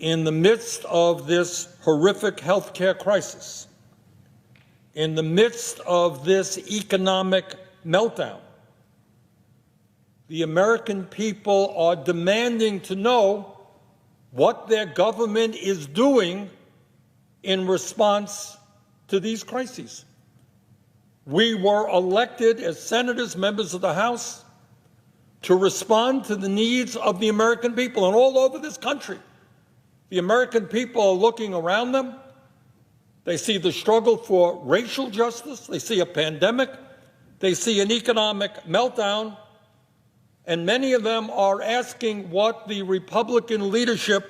in the midst of this horrific healthcare crisis, in the midst of this economic meltdown, the American people are demanding to know what their government is doing in response to these crises. We were elected as senators, members of the House, to respond to the needs of the American people. And all over this country, the American people are looking around them. They see the struggle for racial justice. They see a pandemic. They see an economic meltdown. And many of them are asking what the Republican leadership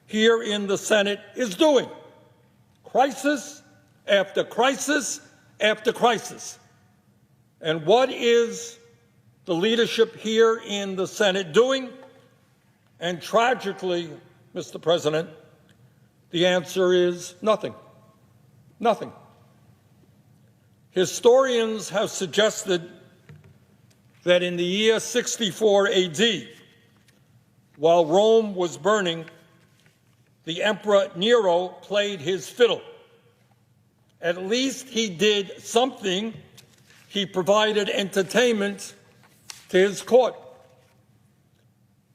here in the Senate is doing. Crisis after crisis after crisis. And what is the leadership here in the Senate doing? And tragically, Mr. President, the answer is nothing. Nothing. Historians have suggested that in the year 64 AD, while Rome was burning, the Emperor Nero played his fiddle. At least he did something. He provided entertainment to his court.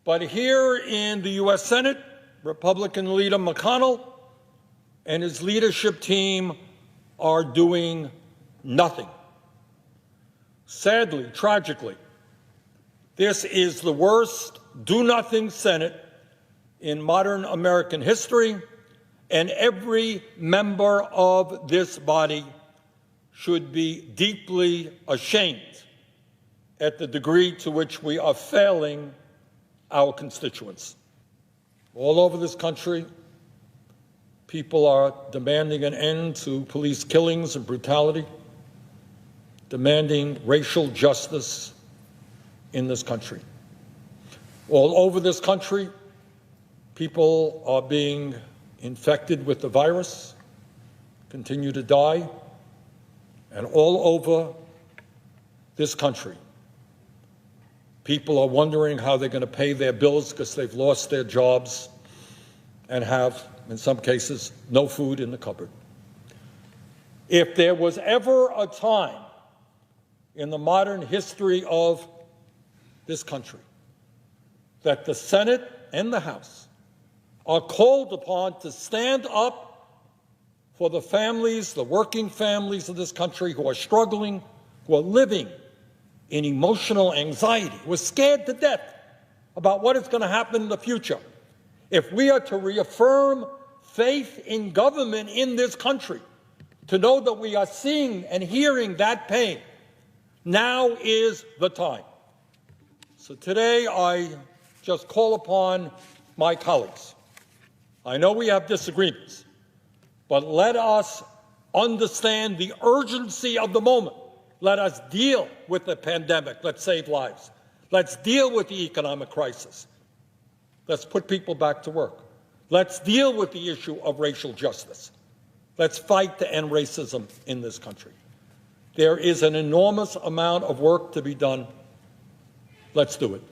But here in the U.S. Senate, Republican leader McConnell and his leadership team are doing nothing. Sadly, tragically, this is the worst do-nothing Senate in modern American history, and every member of this body should be deeply ashamed at the degree to which we are failing our constituents. All over this country, people are demanding an end to police killings and brutality, demanding racial justice in this country. All over this country, people are being infected with the virus, continue to die, and all over this country, people are wondering how they're going to pay their bills because they've lost their jobs and have, in some cases, no food in the cupboard. If there was ever a time in the modern history of this country that the Senate and the House are called upon to stand up for the families, the working families of this country who are struggling, who are living in emotional anxiety, who are scared to death about what is going to happen in the future. If we are to reaffirm faith in government in this country, to know that we are seeing and hearing that pain, now is the time. So today I just call upon my colleagues. I know we have disagreements, but let us understand the urgency of the moment. Let us deal with the pandemic. Let's save lives. Let's deal with the economic crisis. Let's put people back to work. Let's deal with the issue of racial justice. Let's fight to end racism in this country. There is an enormous amount of work to be done. Let's do it.